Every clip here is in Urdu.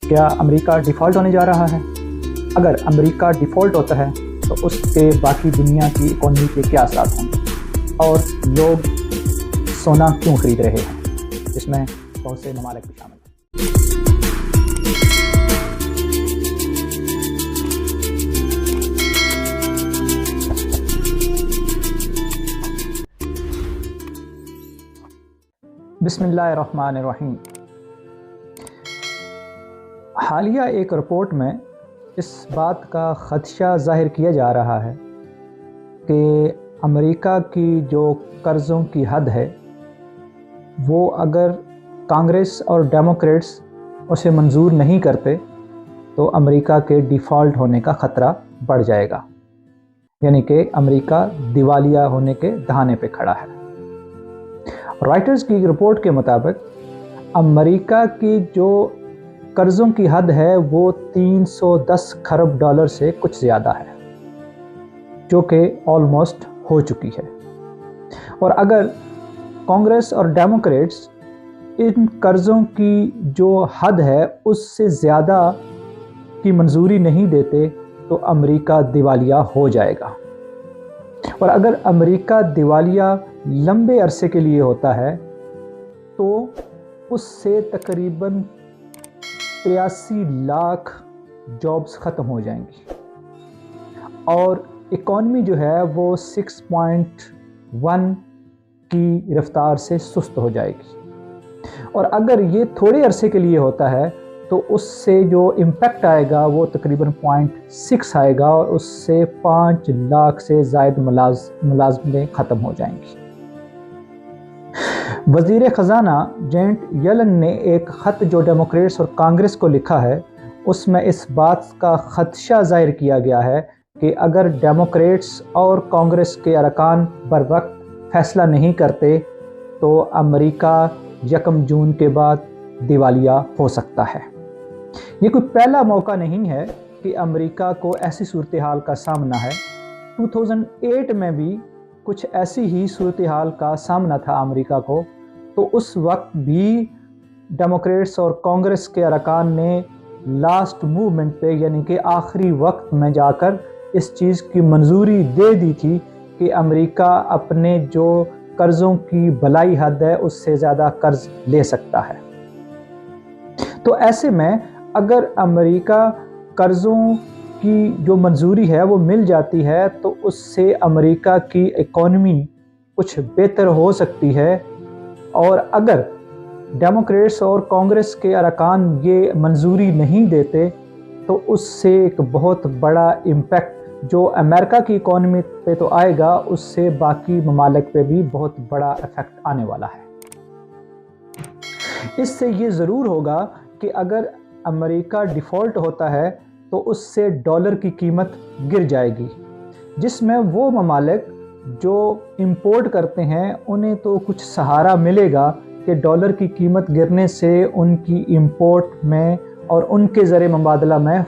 کیا امریکہ ڈیفالٹ ہونے جا رہا ہے؟ اگر امریکہ ڈیفالٹ ہوتا ہے تو اس کے باقی دنیا کی اکانومی پہ کیا اثرات ہوں گے اور لوگ سونا کیوں خرید رہے ہیں؟ اس میں بہت سے ممالک بھی شامل ہیں۔ بسم اللہ الرحمن الرحیم۔ حالیہ ایک رپورٹ میں اس بات کا خدشہ ظاہر کیا جا رہا ہے کہ امریکہ کی جو قرضوں کی حد ہے وہ اگر کانگریس اور ڈیموکریٹس اسے منظور نہیں کرتے تو امریکہ کے ڈیفالٹ ہونے کا خطرہ بڑھ جائے گا، یعنی کہ امریکہ دیوالیہ ہونے کے دہانے پہ کھڑا ہے۔ رائٹرز کی رپورٹ کے مطابق امریکہ کی جو قرضوں کی حد ہے وہ 310 کھرب ڈالر سے کچھ زیادہ ہے، جو کہ آلموسٹ ہو چکی ہے۔ اور اگر کانگریس اور ڈیموکریٹس ان قرضوں کی جو حد ہے اس سے زیادہ کی منظوری نہیں دیتے تو امریکہ دیوالیہ ہو جائے گا۔ اور اگر امریکہ دیوالیہ لمبے عرصے کے لیے ہوتا ہے تو اس سے تقریباً 83 لاکھ جابز ختم ہو جائیں گی اور اکانومی جو ہے وہ 6.1 کی رفتار سے سست ہو جائے گی۔ اور اگر یہ تھوڑے عرصے کے لیے ہوتا ہے تو اس سے جو امپیکٹ آئے گا وہ تقریباً 0.6 آئے گا اور اس سے 5 لاکھ سے زائد ملازمتیں ختم ہو جائیں گی۔ وزیر خزانہ جینٹ یلن نے ایک خط جو ڈیموکریٹس اور کانگریس کو لکھا ہے اس میں اس بات کا خدشہ ظاہر کیا گیا ہے کہ اگر ڈیموکریٹس اور کانگریس کے ارکان بر وقت فیصلہ نہیں کرتے تو امریکہ 1 جون کے بعد دیوالیہ ہو سکتا ہے۔ یہ کوئی پہلا موقع نہیں ہے کہ امریکہ کو ایسی صورتحال کا سامنا ہے۔ 2008 میں بھی کچھ ایسی ہی صورتحال کا سامنا تھا امریکہ کو، تو اس وقت بھی ڈیموکریٹس اور کانگریس کے ارکان نے لاسٹ موومنٹ پہ یعنی کہ آخری وقت میں جا کر اس چیز کی منظوری دے دی تھی کہ امریکہ اپنے جو قرضوں کی بلائی حد ہے اس سے زیادہ قرض لے سکتا ہے۔ تو ایسے میں اگر امریکہ قرضوں کی جو منظوری ہے وہ مل جاتی ہے تو اس سے امریکہ کی اکانومی کچھ بہتر ہو سکتی ہے۔ اور اگر ڈیموکریٹس اور کانگریس کے ارکان یہ منظوری نہیں دیتے تو اس سے ایک بہت بڑا امپیکٹ جو امریکہ کی اکانومی پہ تو آئے گا، اس سے باقی ممالک پہ بھی بہت بڑا ایفیکٹ آنے والا ہے۔ اس سے یہ ضرور ہوگا کہ اگر امریکہ ڈیفالٹ ہوتا ہے تو اس سے ڈالر کی قیمت گر جائے گی، جس میں وہ ممالک جو امپورٹ کرتے ہیں انہیں تو کچھ سہارا ملے گا کہ ڈالر کی قیمت گرنے سے ان کی امپورٹ میں اور ان کے زر مبادلہ میں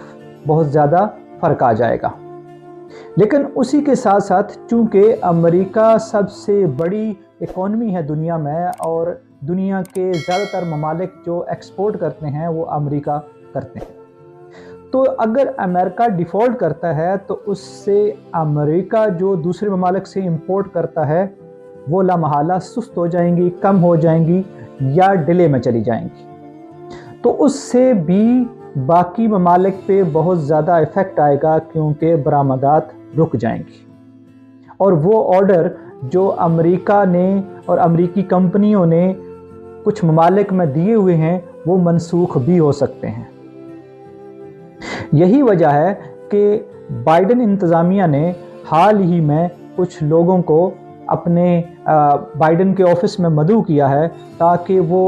بہت زیادہ فرق آ جائے گا۔ لیکن اسی کے ساتھ ساتھ چونکہ امریکہ سب سے بڑی اکانومی ہے دنیا میں اور دنیا کے زیادہ تر ممالک جو ایکسپورٹ کرتے ہیں وہ امریکہ کرتے ہیں، تو اگر امریکہ ڈیفالٹ کرتا ہے تو اس سے امریکہ جو دوسرے ممالک سے امپورٹ کرتا ہے وہ لامحالہ سست ہو جائیں گی، کم ہو جائیں گی یا ڈیلے میں چلی جائیں گی، تو اس سے بھی باقی ممالک پہ بہت زیادہ ایفیکٹ آئے گا کیونکہ برآمدات رک جائیں گی اور وہ آرڈر جو امریکہ نے اور امریکی کمپنیوں نے کچھ ممالک میں دیے ہوئے ہیں وہ منسوخ بھی ہو سکتے ہیں۔ یہی وجہ ہے کہ بائیڈن انتظامیہ نے حال ہی میں کچھ لوگوں کو اپنے بائیڈن کے آفس میں مدعو کیا ہے تاکہ وہ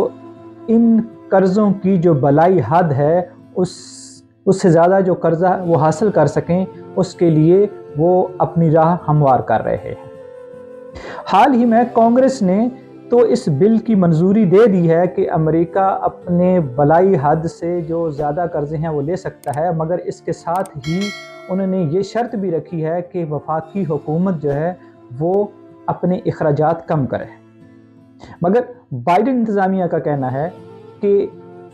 ان قرضوں کی جو بلائی حد ہے اس سے زیادہ جو قرضہ وہ حاصل کر سکیں، اس کے لیے وہ اپنی راہ ہموار کر رہے ہیں۔ حال ہی میں کانگریس نے تو اس بل کی منظوری دے دی ہے کہ امریکہ اپنے بلائی حد سے جو زیادہ قرضے ہیں وہ لے سکتا ہے، مگر اس کے ساتھ ہی انہوں نے یہ شرط بھی رکھی ہے کہ وفاقی حکومت جو ہے وہ اپنے اخراجات کم کرے۔ مگر بائیڈن انتظامیہ کا کہنا ہے کہ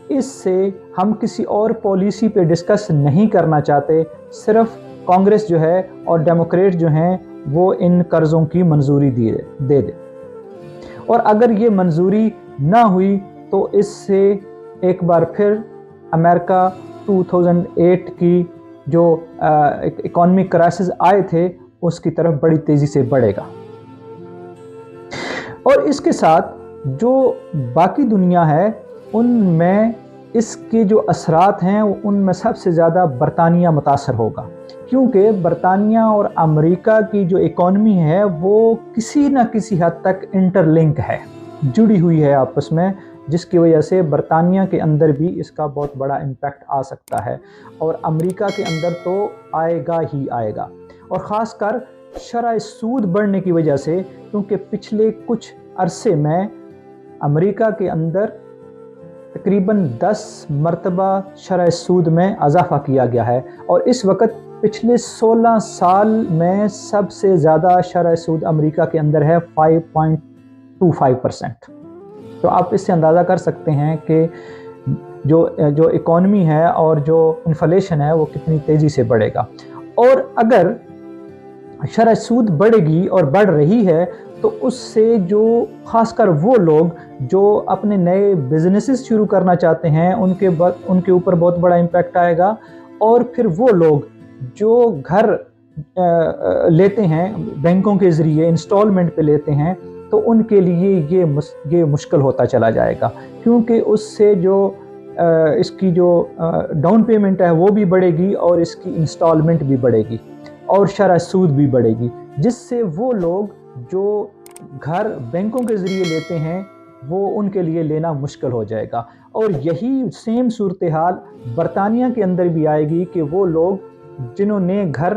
اس سے ہم کسی اور پالیسی پہ ڈسکس نہیں کرنا چاہتے، صرف کانگریس جو ہے اور ڈیموکریٹ جو ہیں وہ ان قرضوں کی منظوری دے دے، اور اگر یہ منظوری نہ ہوئی تو اس سے ایک بار پھر امریکہ 2008 کی جو اکانومک کرائسس آئے تھے اس کی طرف بڑی تیزی سے بڑھے گا۔ اور اس کے ساتھ جو باقی دنیا ہے ان میں اس کے جو اثرات ہیں ان میں سب سے زیادہ برطانیہ متاثر ہوگا، کیونکہ برطانیہ اور امریکہ کی جو اکانومی ہے وہ کسی نہ کسی حد تک انٹر لنک ہے، جڑی ہوئی ہے آپس میں، جس کی وجہ سے برطانیہ کے اندر بھی اس کا بہت بڑا امپیکٹ آ سکتا ہے، اور امریکہ کے اندر تو آئے گا ہی آئے گا۔ اور خاص کر شرح سود بڑھنے کی وجہ سے، کیونکہ پچھلے کچھ عرصے میں امریکہ کے اندر تقریباً 10 مرتبہ شرح سود میں اضافہ کیا گیا ہے، اور اس وقت پچھلے 16 سال میں سب سے زیادہ شرح سود امریکہ کے اندر ہے 5.25%۔ تو آپ اس سے اندازہ کر سکتے ہیں کہ جو اکانومی ہے اور جو انفلیشن ہے وہ کتنی تیزی سے بڑھے گا۔ اور اگر شرح سود بڑھے گی اور بڑھ رہی ہے تو اس سے جو خاص کر وہ لوگ جو اپنے نئے بزنسز شروع کرنا چاہتے ہیں ان کے اوپر بہت بڑا امپیکٹ آئے گا، اور پھر وہ لوگ جو گھر لیتے ہیں بینکوں کے ذریعے انسٹالمنٹ پہ لیتے ہیں تو ان کے لیے یہ مشکل ہوتا چلا جائے گا، کیونکہ اس سے جو اس کی جو ڈاؤن پیمنٹ ہے وہ بھی بڑھے گی اور اس کی انسٹالمنٹ بھی بڑھے گی اور شرح سود بھی بڑھے گی، جس سے وہ لوگ جو گھر بینکوں کے ذریعے لیتے ہیں وہ ان کے لیے لینا مشکل ہو جائے گا۔ اور یہی سیم صورتحال برطانیہ کے اندر بھی آئے گی کہ وہ لوگ جنہوں نے گھر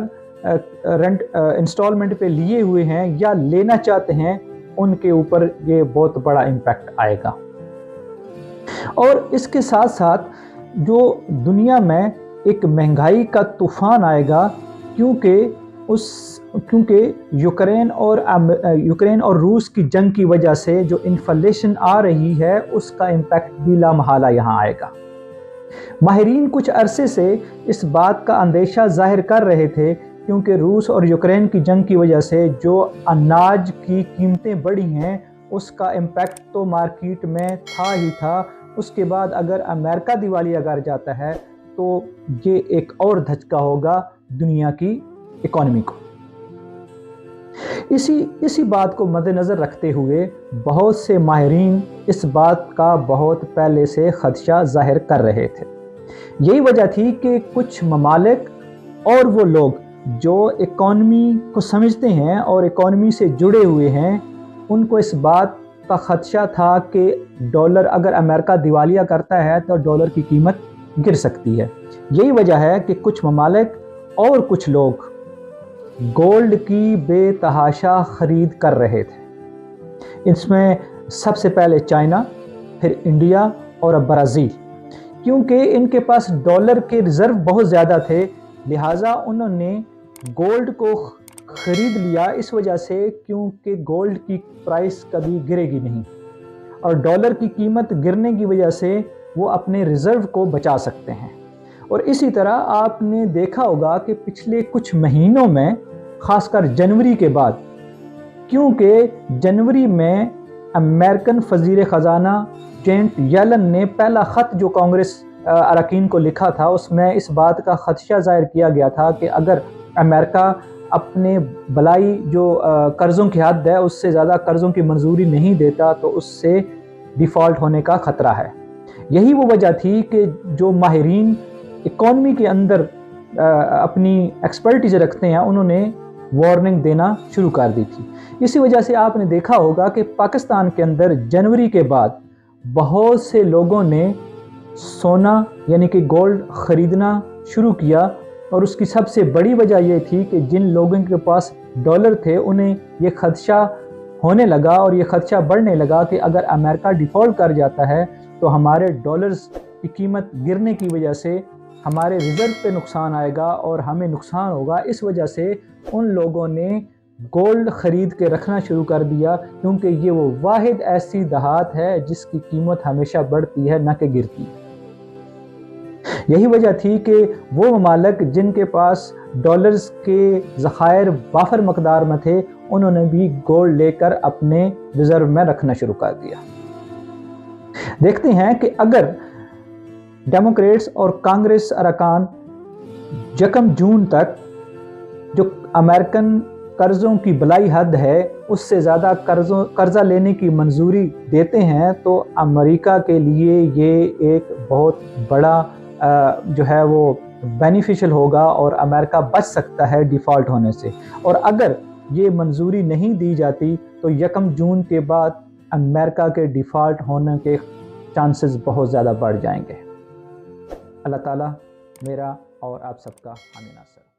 رینٹ انسٹالمنٹ پہ لیے ہوئے ہیں یا لینا چاہتے ہیں ان کے اوپر یہ بہت بڑا امپیکٹ آئے گا۔ اور اس کے ساتھ ساتھ جو دنیا میں ایک مہنگائی کا طوفان آئے گا، کیونکہ یوکرین اور روس کی جنگ کی وجہ سے جو انفلیشن آ رہی ہے اس کا امپیکٹ بھی لامحالہ یہاں آئے گا۔ ماہرین کچھ عرصے سے اس بات کا اندیشہ ظاہر کر رہے تھے، کیونکہ روس اور یوکرین کی جنگ کی وجہ سے جو اناج کی قیمتیں بڑھی ہیں اس کا امپیکٹ تو مارکیٹ میں تھا ہی تھا، اس کے بعد اگر امریکہ دیوالیہ گر جاتا ہے تو یہ ایک اور دھچکا ہوگا دنیا کی اکانومی کو۔ اسی بات کو مد نظر رکھتے ہوئے بہت سے ماہرین اس بات کا بہت پہلے سے خدشہ ظاہر کر رہے تھے۔ یہی وجہ تھی کہ کچھ ممالک اور وہ لوگ جو اکانومی کو سمجھتے ہیں اور اکانومی سے جڑے ہوئے ہیں ان کو اس بات کا خدشہ تھا کہ ڈالر اگر امریکہ دیوالیہ کرتا ہے تو ڈالر کی قیمت گر سکتی ہے۔ یہی وجہ ہے کہ کچھ ممالک اور کچھ لوگ گولڈ کی بے تحاشا خرید کر رہے تھے۔ اس میں سب سے پہلے چائنا، پھر انڈیا اور اب برازیل، کیونکہ ان کے پاس ڈالر کے ریزرو بہت زیادہ تھے، لہٰذا انہوں نے گولڈ کو خرید لیا اس وجہ سے کیونکہ گولڈ کی پرائس کبھی گرے گی نہیں، اور ڈالر کی قیمت گرنے کی وجہ سے وہ اپنے ریزرو کو بچا سکتے ہیں۔ اور اسی طرح آپ نے دیکھا ہوگا کہ پچھلے کچھ مہینوں میں خاص کر جنوری کے بعد، کیونکہ جنوری میں امریکن وزیر خزانہ جینٹ یلن نے پہلا خط جو کانگریس اراکین کو لکھا تھا اس میں اس بات کا خدشہ ظاہر کیا گیا تھا کہ اگر امریکہ اپنے بلائی جو قرضوں کی حد ہے اس سے زیادہ قرضوں کی منظوری نہیں دیتا تو اس سے ڈیفالٹ ہونے کا خطرہ ہے۔ یہی وہ وجہ تھی کہ جو ماہرین اکانومی کے اندر اپنی ایکسپرٹیز رکھتے ہیں انہوں نے وارننگ دینا شروع کر دی تھی۔ اسی وجہ سے آپ نے دیکھا ہوگا کہ پاکستان کے اندر جنوری کے بعد بہت سے لوگوں نے سونا یعنی کہ گولڈ خریدنا شروع کیا، اور اس کی سب سے بڑی وجہ یہ تھی کہ جن لوگوں کے پاس ڈالر تھے انہیں یہ خدشہ ہونے لگا اور یہ خدشہ بڑھنے لگا کہ اگر امریکہ ڈیفالٹ کر جاتا ہے تو ہمارے ڈالرز کی قیمت گرنے کی وجہ سے ہمارے ریزرو پہ نقصان آئے گا اور ہمیں نقصان ہوگا۔ اس وجہ سے ان لوگوں نے گولڈ خرید کے رکھنا شروع کر دیا، کیونکہ یہ وہ واحد ایسی دھات ہے جس کی قیمت ہمیشہ بڑھتی ہے نہ کہ گرتی ہے۔ یہی وجہ تھی کہ وہ ممالک جن کے پاس ڈالرز کے ذخائر وافر مقدار میں تھے انہوں نے بھی گولڈ لے کر اپنے ریزرو میں رکھنا شروع کر دیا۔ دیکھتے ہیں کہ اگر ڈیموکریٹس اور کانگریس ارکان 1 جون تک جو امریکن قرضوں کی بلائی حد ہے اس سے زیادہ قرضہ لینے کی منظوری دیتے ہیں تو امریکہ کے لیے یہ ایک بہت بڑا جو ہے وہ بینیفیشل ہوگا اور امریکہ بچ سکتا ہے ڈیفالٹ ہونے سے۔ اور اگر یہ منظوری نہیں دی جاتی تو 1 جون کے بعد امریکہ کے ڈیفالٹ ہونے کے چانسز بہت زیادہ بڑھ جائیں گے۔ اللہ تعالیٰ میرا اور آپ سب کا حامی ناصر۔